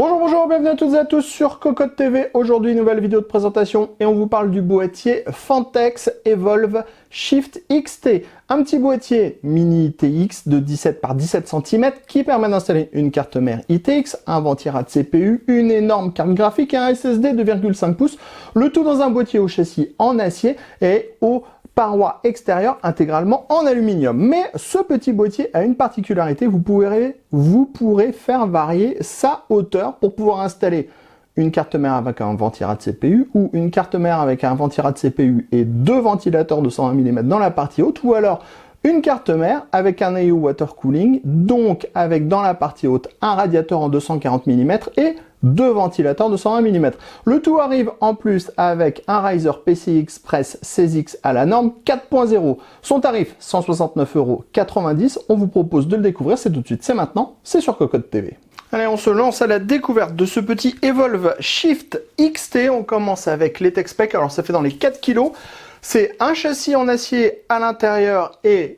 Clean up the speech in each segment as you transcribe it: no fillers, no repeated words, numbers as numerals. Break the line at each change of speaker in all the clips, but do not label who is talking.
Bonjour, bienvenue à toutes et à tous sur Cocotte TV. Aujourd'hui, nouvelle vidéo de présentation et on vous parle du boîtier Fantex Evolve Shift XT. Un petit boîtier mini ITX de 17 par 17 cm qui permet d'installer une carte mère ITX, un ventirad CPU, une énorme carte graphique et un SSD de 2,5 pouces. Le tout dans un boîtier au châssis en acier et aux parois extérieures intégralement en aluminium. Mais ce petit boîtier a une particularité, vous pourrez faire varier sa hauteur pour pouvoir installer une carte mère avec un ventirad CPU ou une carte mère avec un ventirad CPU et deux ventilateurs de 120 mm dans la partie haute, ou alors une carte mère avec un AIO water cooling, donc avec dans la partie haute un radiateur en 240 mm et deux ventilateurs de 120 mm. Le tout arrive en plus avec un Riser PCI Express 16X à la norme 4.0. Son tarif 169,90 €. On vous propose de le découvrir, c'est tout de suite, c'est maintenant, c'est sur Cocotte TV. Allez, on se lance à la découverte de ce petit Evolve Shift XT. On commence avec les tech specs. Alors ça fait dans les 4 kg. C'est un châssis en acier à l'intérieur et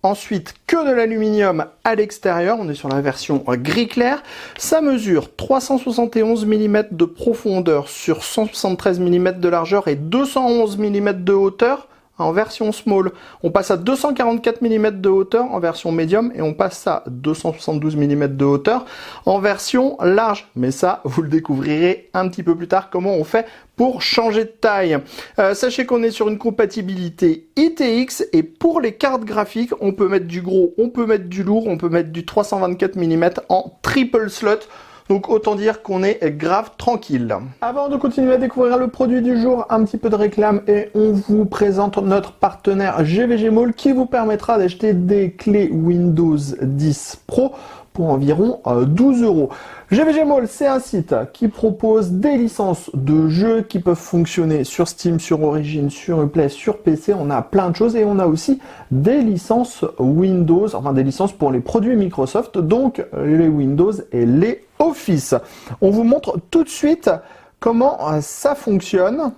ensuite que de l'aluminium à l'extérieur. On est sur la version gris clair. Ça mesure 371 mm de profondeur sur 173 mm de largeur et 211 mm de hauteur. En version small, on passe à 244 mm de hauteur en version medium et on passe à 272 mm de hauteur en version large. Mais ça, vous le découvrirez un petit peu plus tard comment on fait pour changer de taille. Sachez qu'on est sur une compatibilité ITX et pour les cartes graphiques, on peut mettre du gros, on peut mettre du lourd, on peut mettre du 324 mm en triple slot. Donc autant dire qu'on est grave tranquille. Avant de continuer à découvrir le produit du jour, un petit peu de réclame et on vous présente notre partenaire GVG Mall qui vous permettra d'acheter des clés Windows 10 Pro pour environ 12 €. GVG Mall, c'est un site qui propose des licences de jeux qui peuvent fonctionner sur Steam, sur Origin, sur Uplay, sur PC. On a plein de choses et on a aussi des licences Windows, enfin des licences pour les produits Microsoft, donc les Windows et les Office. On vous montre tout de suite comment ça fonctionne.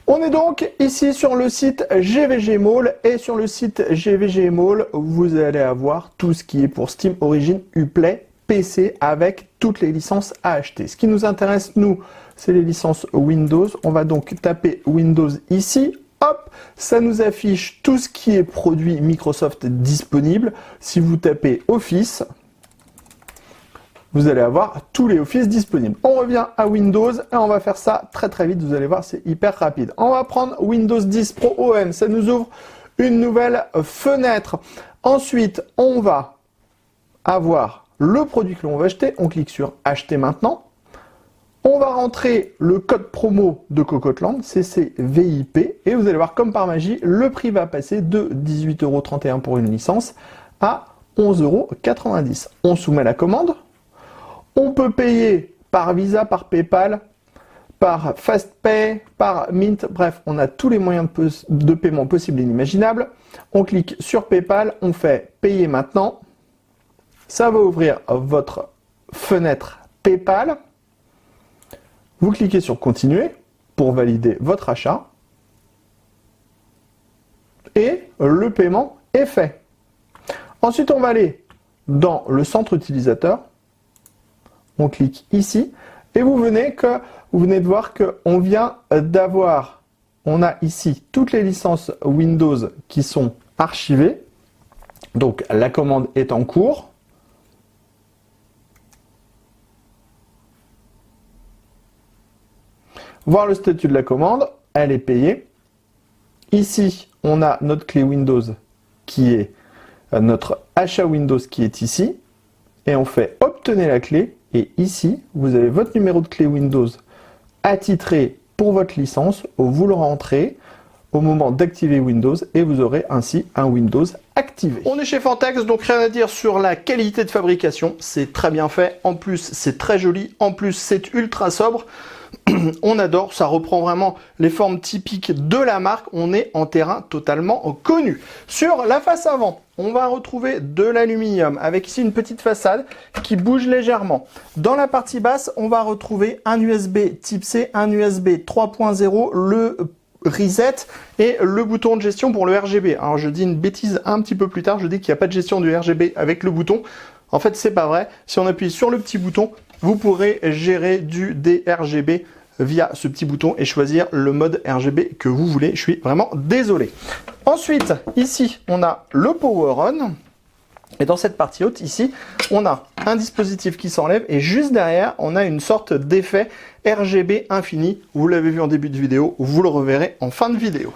On est donc ici sur le site GVG Mall et sur le site GVG Mall, vous allez avoir tout ce qui est pour Steam, Origin, Uplay, PC avec toutes les licences à acheter. Ce qui nous intéresse, nous, c'est les licences Windows. On va donc taper Windows ici. Hop, ça nous affiche tout ce qui est produit Microsoft disponible. Si vous tapez Office, vous allez avoir tous les Office disponibles. On revient à Windows et on va faire ça très vite. Vous allez voir, c'est hyper rapide. On va prendre Windows 10 Pro OM. Ça nous ouvre une nouvelle fenêtre. Ensuite, on va avoir le produit que l'on va acheter. On clique sur Acheter maintenant. On va rentrer le code promo de Cocotland, CCVIP. Et vous allez voir, comme par magie, le prix va passer de 18,31 € pour une licence à 11,90 €. On soumet la commande. On peut payer par Visa, par PayPal, par FastPay, par Mint, bref, on a tous les moyens de paiement possibles et inimaginables. On clique sur PayPal, on fait payer maintenant. Ça va ouvrir votre fenêtre PayPal. Vous cliquez sur continuer pour valider votre achat. Et le paiement est fait. Ensuite, on va aller dans le centre utilisateur. On clique ici et vous venez de voir qu'on vient d'avoir, on a ici toutes les licences Windows qui sont archivées. Donc la commande est en cours. Voir le statut de la commande, elle est payée. Ici, on a notre clé Windows qui est notre achat Windows qui est ici. Et on fait obtenir la clé. Et ici, vous avez votre numéro de clé Windows attitré pour votre licence. Vous le rentrez au moment d'activer Windows et vous aurez ainsi un Windows activé. On est chez Fantex, donc rien à dire sur la qualité de fabrication. C'est très bien fait. En plus, c'est très joli. En plus, c'est ultra sobre. On adore, ça reprend vraiment les formes typiques de la marque. On est en terrain totalement connu. Sur la face avant, on va retrouver de l'aluminium avec ici une petite façade qui bouge légèrement. Dans la partie basse, on va retrouver un USB type C, un USB 3.0, le reset et le bouton de gestion pour le RGB. Alors je dis une bêtise un petit peu plus tard, je dis qu'il n'y a pas de gestion du RGB avec le bouton. En fait, c'est pas vrai. Si on appuie sur le petit bouton, vous pourrez gérer du DRGB via ce petit bouton et choisir le mode RGB que vous voulez. Je suis vraiment désolé. Ensuite, ici, on a le Power On. Et dans cette partie haute, ici, on a un dispositif qui s'enlève et juste derrière, on a une sorte d'effet RGB infini. Vous l'avez vu en début de vidéo, vous le reverrez en fin de vidéo.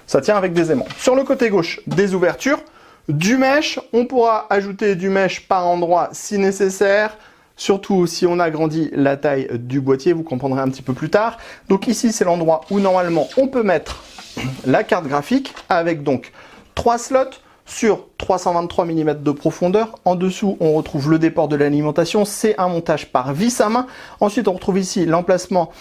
Ça tient avec des aimants. Sur le côté gauche, des ouvertures, du mesh. On pourra ajouter du mesh par endroit si nécessaire. Surtout si on agrandit la taille du boîtier, vous comprendrez un petit peu plus tard. Donc ici, c'est l'endroit où normalement on peut mettre la carte graphique avec donc 3 slots sur 323 mm de profondeur. En dessous, on retrouve le déport de l'alimentation. C'est un montage par vis à main. Ensuite, on retrouve ici l'emplacement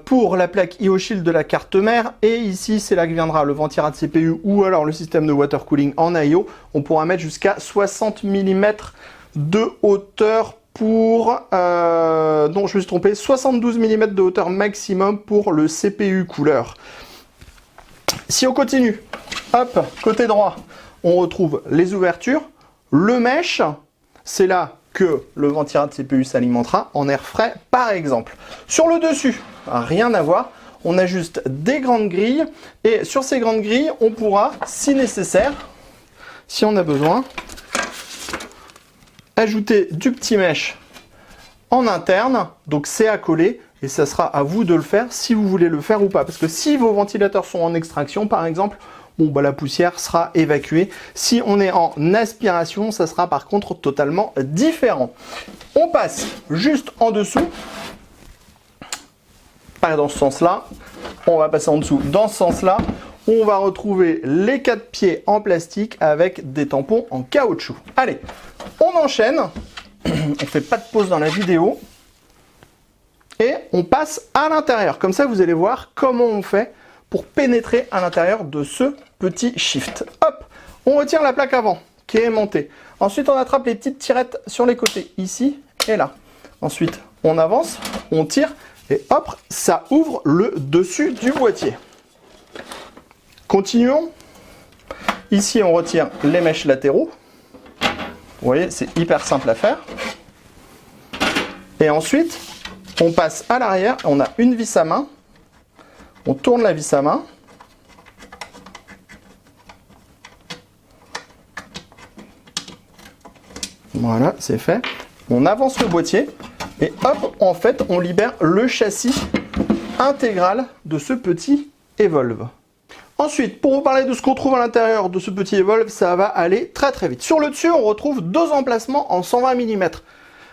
pour la plaque IO Shield de la carte mère. Et ici, c'est là que viendra le ventirad CPU ou alors le système de water cooling en IO. On pourra mettre jusqu'à 60 mm de hauteur pour, non, je me suis trompé, 72 mm de hauteur maximum pour le CPU couleur. Si on continue, hop, côté droit, on retrouve les ouvertures, le mesh, c'est là que le ventirad CPU s'alimentera en air frais, par exemple. Sur le dessus, rien à voir, on a juste des grandes grilles, et sur ces grandes grilles, on pourra, si nécessaire, si on a besoin, ajouter du petit mesh en interne, donc c'est à coller et ça sera à vous de le faire si vous voulez le faire ou pas. Parce que si vos ventilateurs sont en extraction par exemple, bon bah la poussière sera évacuée. Si on est en aspiration, ça sera par contre totalement différent. On passe juste en dessous, pas dans ce sens-là, on va passer en dessous dans ce sens-là. On va retrouver les 4 pieds en plastique avec des tampons en caoutchouc. Allez, on enchaîne. On fait pas de pause dans la vidéo. Et on passe à l'intérieur. Comme ça, vous allez voir comment on fait pour pénétrer à l'intérieur de ce petit shift. Hop, on retire la plaque avant qui est montée. Ensuite, on attrape les petites tirettes sur les côtés, ici et là. Ensuite, on avance, on tire et hop, ça ouvre le dessus du boîtier. Continuons. Ici, on retire les mèches latéraux. Vous voyez, c'est hyper simple à faire. Et ensuite, on passe à l'arrière. On a une vis à main. On tourne la vis à main. Voilà, c'est fait. On avance le boîtier. Et hop, en fait, on libère le châssis intégral de ce petit Evolve. Ensuite, pour vous parler de ce qu'on trouve à l'intérieur de ce petit Evolve, ça va aller très très vite. Sur le dessus, on retrouve 2 emplacements en 120 mm.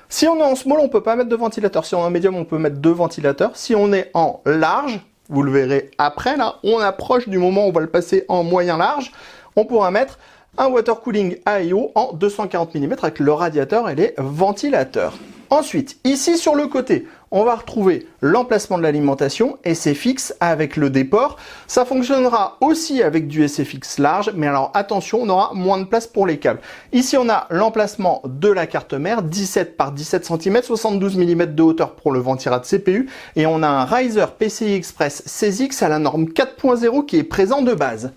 Si on est en small, on ne peut pas mettre de ventilateur. Si on est en medium, on peut mettre 2 ventilateurs. Si on est en large, vous le verrez après, là, on approche du moment où on va le passer en moyen large, on pourra mettre un water cooling AIO en 240 mm avec le radiateur et les ventilateurs. Ensuite, ici sur le côté, on va retrouver l'emplacement de l'alimentation, SFX avec le déport. Ça fonctionnera aussi avec du SFX large, mais alors attention, on aura moins de place pour les câbles. Ici, on a l'emplacement de la carte mère, 17 par 17 cm, 72 mm de hauteur pour le ventirad CPU, et on a un riser PCI Express 16X à la norme 4.0 qui est présent de base.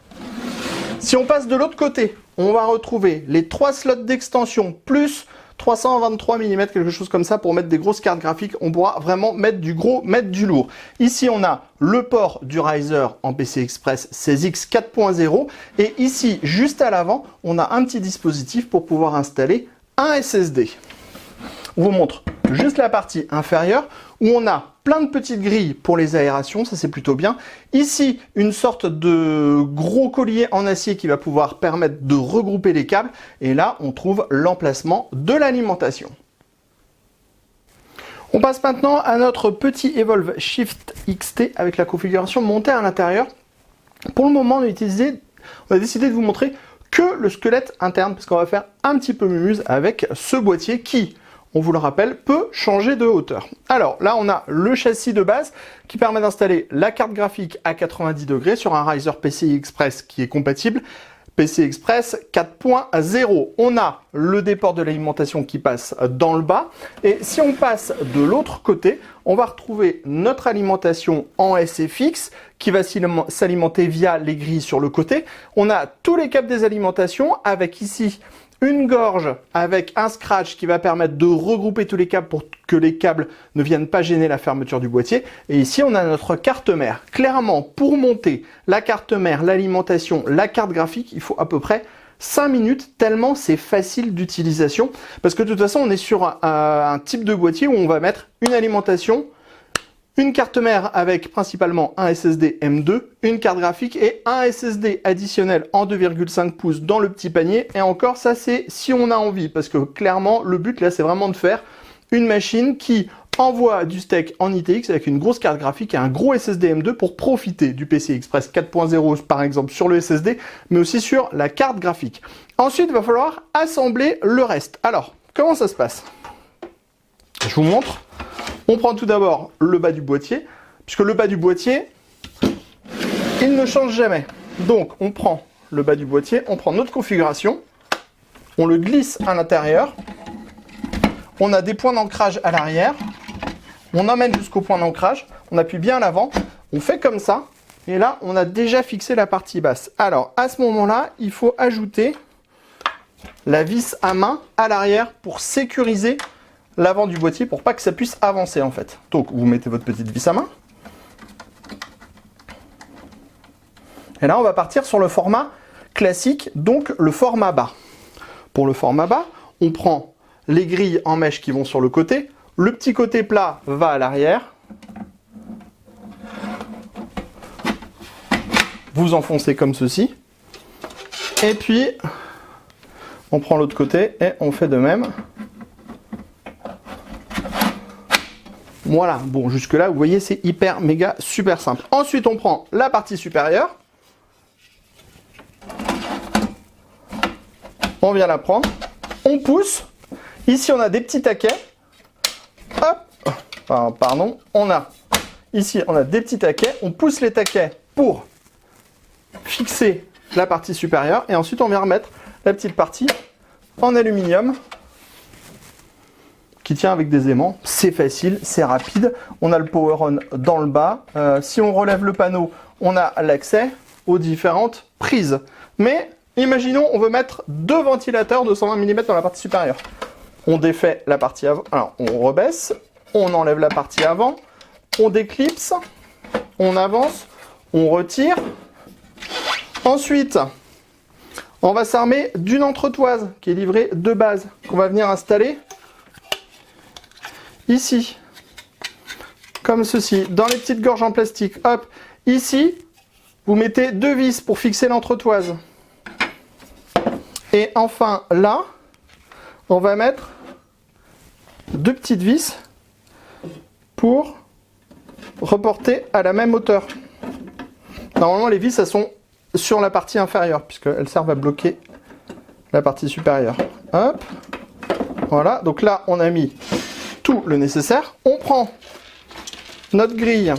Si on passe de l'autre côté, on va retrouver les 3 slots d'extension plus 323 mm, quelque chose comme ça, pour mettre des grosses cartes graphiques. On pourra vraiment mettre du gros, mettre du lourd. Ici, on a le port du riser en PCI Express 16X 4.0. Et ici, juste à l'avant, on a un petit dispositif pour pouvoir installer un SSD. On vous montre juste la partie inférieure où on a plein de petites grilles pour les aérations, ça c'est plutôt bien. Ici, une sorte de gros collier en acier qui va pouvoir permettre de regrouper les câbles. Et là, on trouve l'emplacement de l'alimentation. On passe maintenant à notre petit Evolve Shift XT avec la configuration montée à l'intérieur. Pour le moment, on a décidé de vous montrer que le squelette interne, parce qu'on va faire un petit peu mumuse avec ce boîtier qui, on vous le rappelle, peut changer de hauteur. Alors là, on a le châssis de base qui permet d'installer la carte graphique à 90 degrés sur un riser PCI Express qui est compatible. PCI Express 4.0. On a le déport de l'alimentation qui passe dans le bas. Et si on passe de l'autre côté, on va retrouver notre alimentation en SFX qui va s'alimenter via les grilles sur le côté. On a tous les câbles des alimentations avec ici une gorge avec un scratch qui va permettre de regrouper tous les câbles pour que les câbles ne viennent pas gêner la fermeture du boîtier. Et ici, on a notre carte mère. Clairement, pour monter la carte mère, l'alimentation, la carte graphique, il faut à peu près 5 minutes, tellement c'est facile d'utilisation. Parce que de toute façon, on est sur un type de boîtier où on va mettre une alimentation, une carte mère avec principalement un SSD M2, une carte graphique et un SSD additionnel en 2,5 pouces dans le petit panier. Et encore, ça c'est si on a envie, parce que clairement, le but là, c'est vraiment de faire une machine qui envoie du steak en ITX avec une grosse carte graphique et un gros SSD M2 pour profiter du PCI Express 4.0 par exemple sur le SSD, mais aussi sur la carte graphique. Ensuite, il va falloir assembler le reste. Alors, comment ça se passe? Je vous montre. On prend tout d'abord le bas du boîtier, puisque le bas du boîtier, il ne change jamais. Donc, on prend le bas du boîtier, on prend notre configuration, on le glisse à l'intérieur, on a des points d'ancrage à l'arrière, on emmène jusqu'au point d'ancrage, on appuie bien à l'avant, on fait comme ça, et là, on a déjà fixé la partie basse. Alors, à ce moment-là, il faut ajouter la vis à main à l'arrière pour sécuriser l'avant du boîtier pour pas que ça puisse avancer en fait. Donc vous mettez votre petite vis à main. Et là on va partir sur le format classique, donc le format bas. Pour le format bas, on prend les grilles en mèche qui vont sur le côté. Le petit côté plat va à l'arrière. Vous enfoncez comme ceci. Et puis on prend l'autre côté et on fait de même. Voilà, bon, jusque-là, vous voyez, c'est hyper, méga, super simple. Ensuite, on prend la partie supérieure. On vient la prendre. On pousse. Ici, on a des petits taquets. Hop. Enfin, pardon. Ici, on a des petits taquets. On pousse les taquets pour fixer la partie supérieure. Et ensuite, on vient remettre la petite partie en aluminium qui tient avec des aimants. C'est facile, c'est rapide. On a le power on dans le bas. Si on relève le panneau, on a l'accès aux différentes prises. Mais imaginons, on veut mettre 2 ventilateurs de 120 mm dans la partie supérieure. On défait la partie avant. Alors, on rebaisse, on enlève la partie avant, on déclipse, on avance, on retire. Ensuite, on va s'armer d'une entretoise qui est livrée de base, qu'on va venir installer ici, comme ceci, dans les petites gorges en plastique. Hop, ici, vous mettez 2 vis pour fixer l'entretoise. Et enfin, là, on va mettre 2 petites vis pour reporter à la même hauteur. Normalement, les vis, elles sont sur la partie inférieure, puisqu'elles servent à bloquer la partie supérieure. Hop, voilà, donc là, on a mis tout le nécessaire. On prend notre grille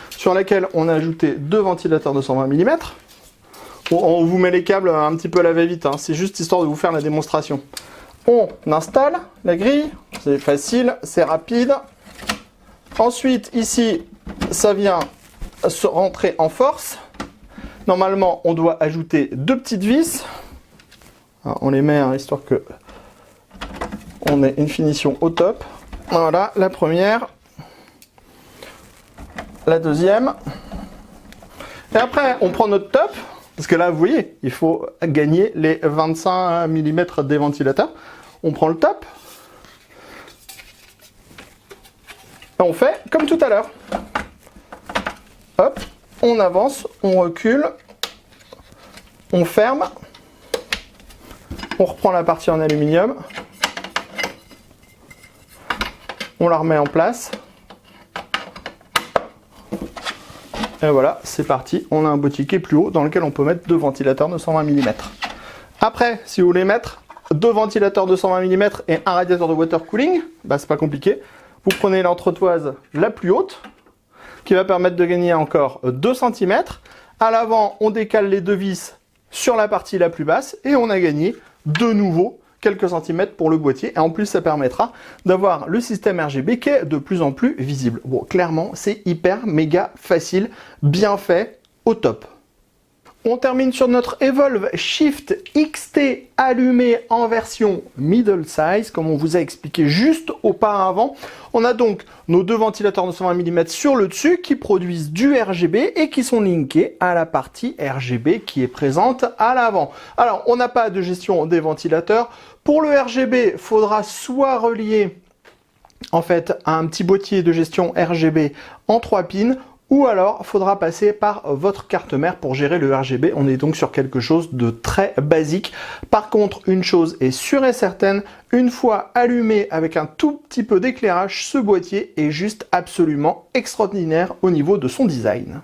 sur laquelle on a ajouté 2 ventilateurs de 120 mm. On vous met les câbles un petit peu à la va-vite, hein. C'est juste histoire de vous faire la démonstration. On installe la grille, c'est facile, c'est rapide. Ensuite, ici, ça vient se rentrer en force. Normalement, on doit ajouter 2 petites vis. Alors, on les met, hein, histoire que on ait une finition au top. Voilà, la première. La deuxième. Et après, on prend notre top. Parce que là, vous voyez, il faut gagner les 25 mm des ventilateurs. On prend le top. Et on fait comme tout à l'heure. Hop, on avance, on recule, on ferme. On reprend la partie en aluminium. On la remet en place. Et voilà, c'est parti. On a un boutiquet plus haut dans lequel on peut mettre 2 ventilateurs de 120 mm. Après, si vous voulez mettre 2 ventilateurs de 120 mm et un radiateur de water cooling, bah c'est pas compliqué. Vous prenez l'entretoise la plus haute, qui va permettre de gagner encore 2 cm. À l'avant, on décale les 2 vis sur la partie la plus basse et on a gagné de nouveau quelques centimètres pour le boîtier. Et en plus, ça permettra d'avoir le système RGB qui est de plus en plus visible. Bon, clairement, c'est hyper méga facile, bien fait, au top. On termine sur notre Evolve Shift XT allumé en version middle size, comme on vous a expliqué juste auparavant. On a donc nos deux ventilateurs 920 mm sur le dessus qui produisent du RGB et qui sont linkés à la partie RGB qui est présente à l'avant. Alors, on n'a pas de gestion des ventilateurs. Pour le RGB, il faudra soit relier en fait à un petit boîtier de gestion RGB en 3 pins, ou alors il faudra passer par votre carte mère pour gérer le RGB. On est donc sur quelque chose de très basique. Par contre, une chose est sûre et certaine, une fois allumé avec un tout petit peu d'éclairage, ce boîtier est juste absolument extraordinaire au niveau de son design.